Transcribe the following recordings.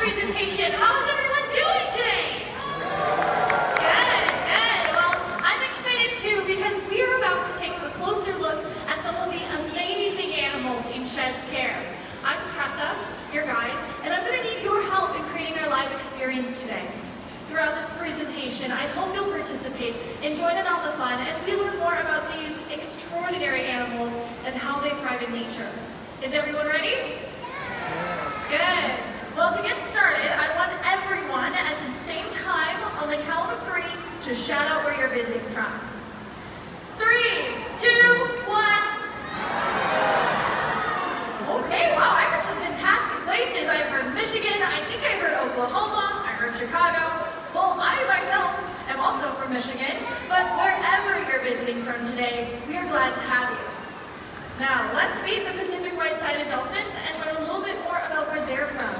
presentation. How is everyone doing today? Good, good. Well, I'm excited too because we are about to take a closer look at some of the amazing animals in Shedd's care. I'm Tressa, your guide, and I'm going to need your help in creating our live experience today. Throughout this presentation, I hope you'll participate and join in all the fun as we learn more about these extraordinary animals and how they thrive in nature. Is everyone ready? Good. Well, to get started, I want everyone at the same time on the count of 3 to shout out where you're visiting from. 3, 2, 1. Okay, wow, I heard some fantastic places. I heard Michigan, I think I heard Oklahoma, I heard Chicago. Well, I myself am also from Michigan, but wherever you're visiting from today, we are glad to have you. Now, let's meet the Pacific right-sided dolphins and learn a little bit more about where they're from.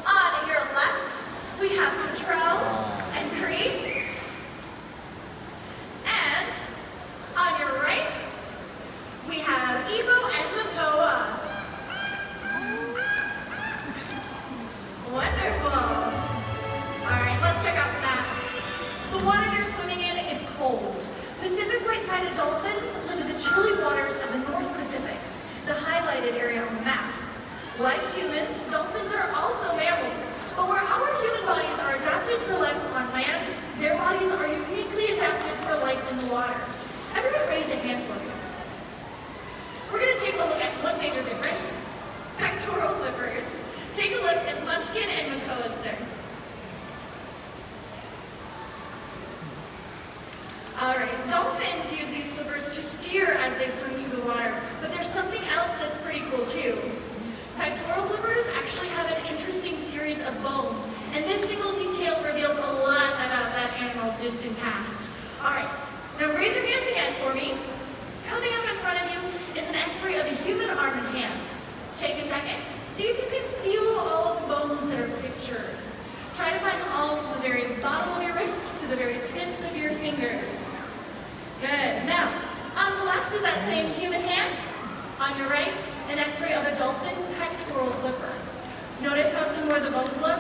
On your left, we have Patrol and Cree. And on your right, we have Ebo and Makoa. Wonderful. All right, let's check out the map. The water they're swimming in is cold. Pacific right-sided dolphins live in the chilly waters of the North Pacific, the highlighted area on the map. Like humans, dolphins are also mammals, but where our human bodies are adapted for life on land, their bodies are uniquely adapted for life in the water. Everyone raise a hand for me. We're going to take a look at one major difference, pectoral flippers. Take a look at Munchkin and Makoa's there. Alright, dolphins use these flippers to steer as they swim through the water, but there's something else that's pretty cool too. Pectoral flippers actually have an interesting series of bones, and this single detail reveals a lot about that animal's distant past. Alright, now raise your hands again for me. Coming up in front of you is an x-ray of a human arm and hand. Take a second. See if you can feel all of the bones that are pictured. Try to find them all from the very bottom of your wrist to the very tips of your fingers. Good. Now, on the left is that same human hand. On your right, an x-ray of a dolphin's pectoral flipper. Notice how similar the bones look?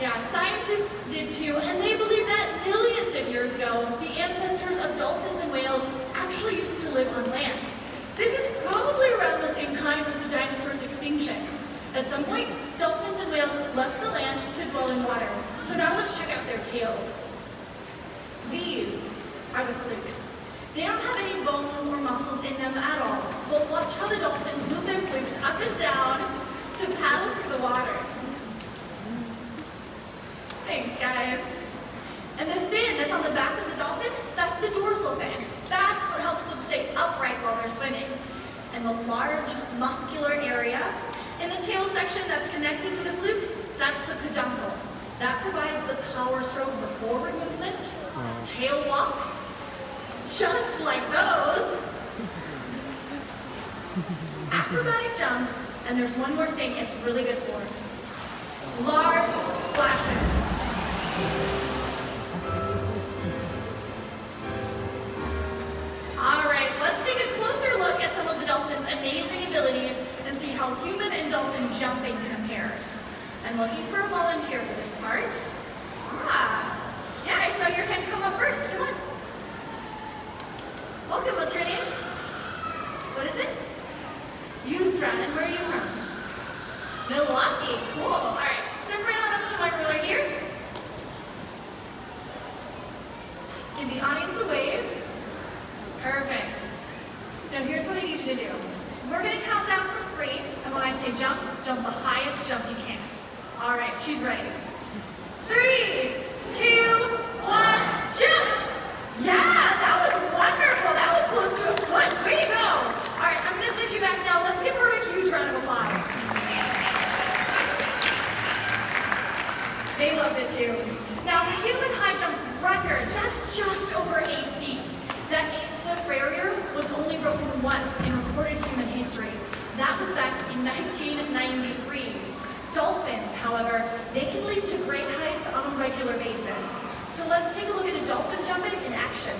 Yeah, scientists did too, and they believe that millions of years ago, the ancestors of dolphins and whales actually used to live on land. This is probably around the same time as the dinosaurs' extinction. At some point, dolphins and whales left the land to dwell in water. So now let's check out their tails. These are the flukes. They don't have any bones or muscles in them at all, but watch how the dolphins move their flukes up and down to paddle through the water. Thanks, guys. And the fin that's on the back of the dolphin, that's the dorsal fin. That's what helps them stay upright while they're swimming. And the large muscular area in the tail section that's connected to the flukes, that's the peduncle. That provides the power stroke for forward movement, tail walks, just like those, acrobatic jumps, and there's one more thing it's really good for. Large splashes. All right, let's take a closer look at some of the dolphins' amazing abilities and see how human and dolphin jumping compares. I'm looking for a volunteer for this part. Yeah, I saw your hand come up first. Come on. Welcome, what's your name? What is it? Yusra, and where are you from? Milwaukee, cool. All right, step right on up to my ruler here. Give the audience a wave. Perfect. Now here's what I need you to do. We're going to count down from 3, and when I say jump, jump the highest jump you can. All right, she's ready. 3, 2, 1, jump! Yeah, that was wonderful. That was close to a foot. Way to go. All right, I'm going to send you back now. Let's give her a huge round of applause. They loved it too. Now, the human high jump record, that's just over 8 feet. That 8-foot barrier was only broken once in recorded human history. That was back in 1993. Dolphins, however, they can leap to great heights on a regular basis. So let's take a look at a dolphin jumping in action.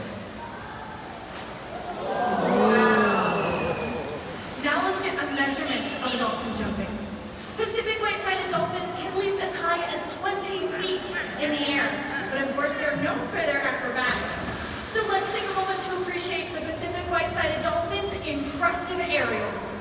Now let's get a measurement of a dolphin jumping. Pacific right-sided dolphins known for their acrobatics. So let's take a moment to appreciate the Pacific white-sided dolphins' impressive aerials.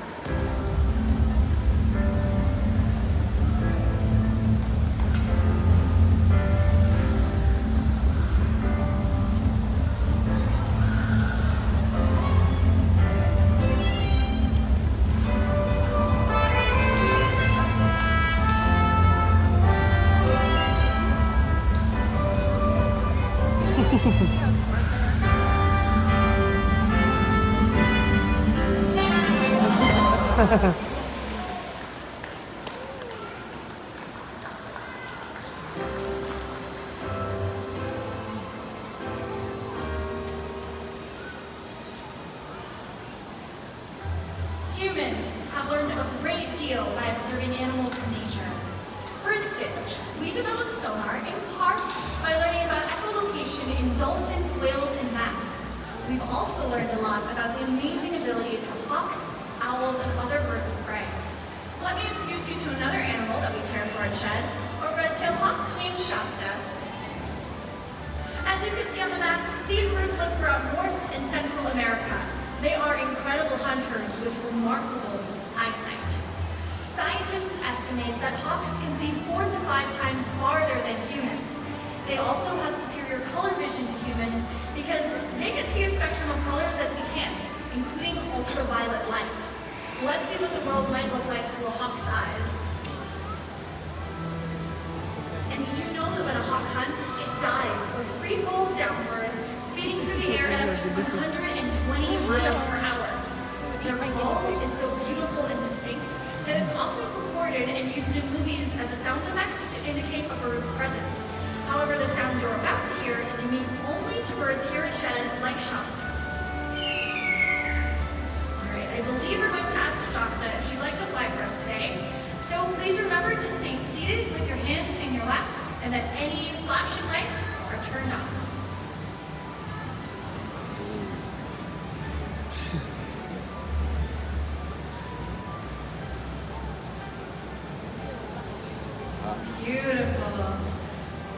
Humans have learned a great deal by observing animals in nature. For instance, we developed sonar in part by learning about echolocation in dolphins, whales, and bats. We've also learned a lot about the amazing abilities of hawks, owls, and other birds of prey. Let me introduce you to another animal that we care for at Shedd, a red-tailed hawk named Shasta. As you can see on the map, these birds live throughout North and Central America. They are incredible hunters with remarkable eyesight. Scientists estimate that hawks can see 4 to 5 times farther than humans. They also have superior color vision to humans because they can see a spectrum of colors that we can't, including ultraviolet light. Let's see what the world might look like through a hawk's eyes. And did you know that when a hawk hunts, it dives or free falls downward, speeding through the air at up to 120 miles per hour. Their call is so beautiful and distinct that it's often recorded and used in movies as a sound effect to indicate a bird's presence. However, the sound you're about to hear is unique only to birds here at Shedd, like Shasta. Alright, I believe we're going to ask Shasta if she'd like to fly for us today. So please remember to stay seated with your hands in your lap and that any flashing lights are turned off. Beautiful.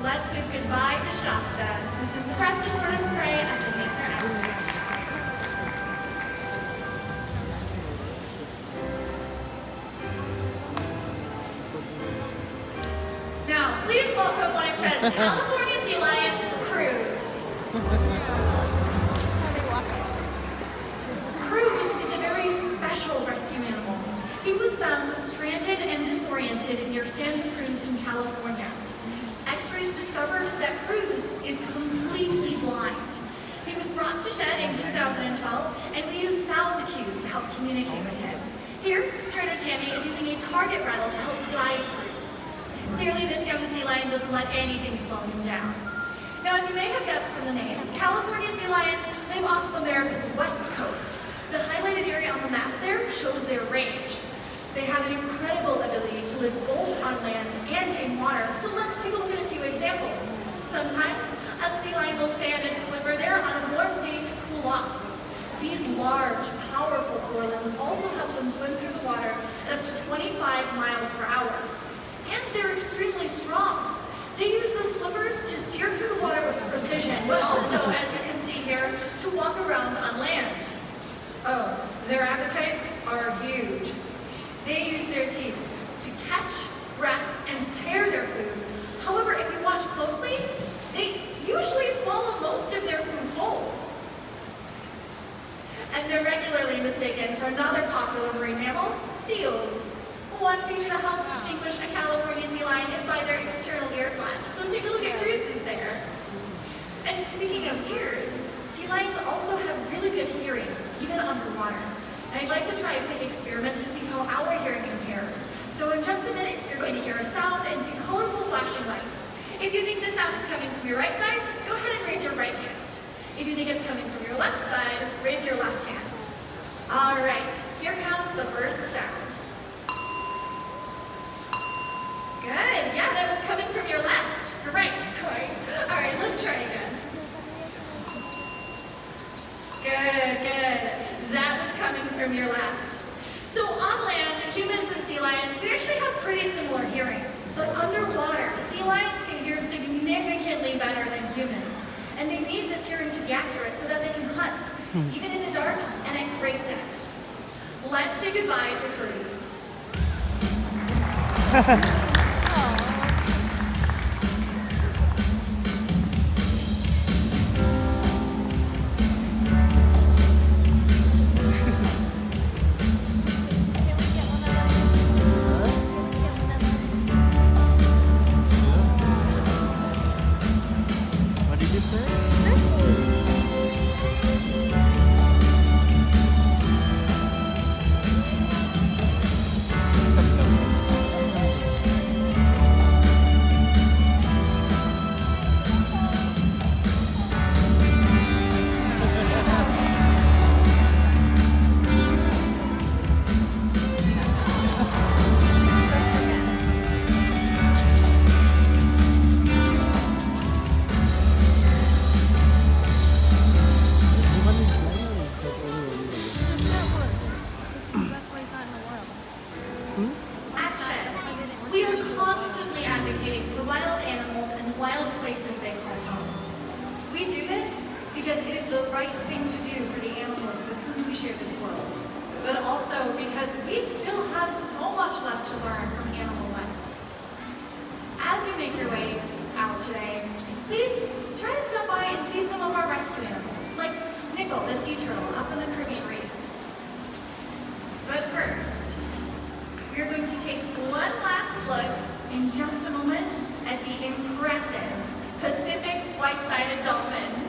Let's wave goodbye to Shasta, this impressive bird of prey, as they make their exit. Now, please welcome one of Shedd's California sea lions, Cruz. Cruz is a very special rescue animal. He was found stranded and disoriented near Santa Cruz in California. X-rays discovered that Cruz is completely blind. He was brought to Shedd in 2012, and we used sound cues to help communicate with him. Here, Trainer Tammy is using a target rattle to help guide Cruz. Clearly, this young sea lion doesn't let anything slow him down. Now, as you may have guessed from the name, California sea lions live off of America's west coast. The highlighted area on the map there shows their range. They have an incredible ability to live both on land and in water, so let's take a look at a few examples. Sometimes, a sea lion will fan its flipper there on a warm day to cool off. These large, powerful forelimbs also help them swim through the water at up to 25 miles per hour. And they're extremely strong. They use those flippers to steer through the water with precision, but also, as you can see here, to walk around on land. Oh, their appetites are huge. They use their teeth to catch, grasp, and tear their food. However, if you watch closely, they usually swallow most of their food whole. And they're regularly mistaken for another popular marine mammal, seals. One feature to help distinguish a California sea lion is by their external ear flaps, so take a look at Cruz's there. And speaking of ears, sea lions also have really good hearing, even underwater. And I'd like to try a quick experiment to see how our hearing compares. So in just a minute, you're going to hear a sound and see colorful flashing lights. If you think the sound is coming from your right side, go ahead and raise your right hand. If you think it's coming from your left side, raise your left hand. All right, here comes the first sound. Good, yeah, that was coming from your left. Or right, sorry. All right, let's try it again. Good, good. That was coming from your left. So on land, humans and sea lions, we actually have pretty similar hearing. But underwater, sea lions can hear significantly better than humans. even in the dark and at great depths. Let's say goodbye to Cruz. What did you say? At Shedd, we are constantly advocating for wild animals and wild places they call home. We do this because it is the right thing to do for the animals with whom we share this world, but also because we still have so much left to learn from animal life. As you make your way out today, please try to stop by and see some of our rescue animals, like Nickel, the sea turtle, up in the Caribbean reef. But first, we are going to take one last look in just a moment at the impressive Pacific white-sided dolphins.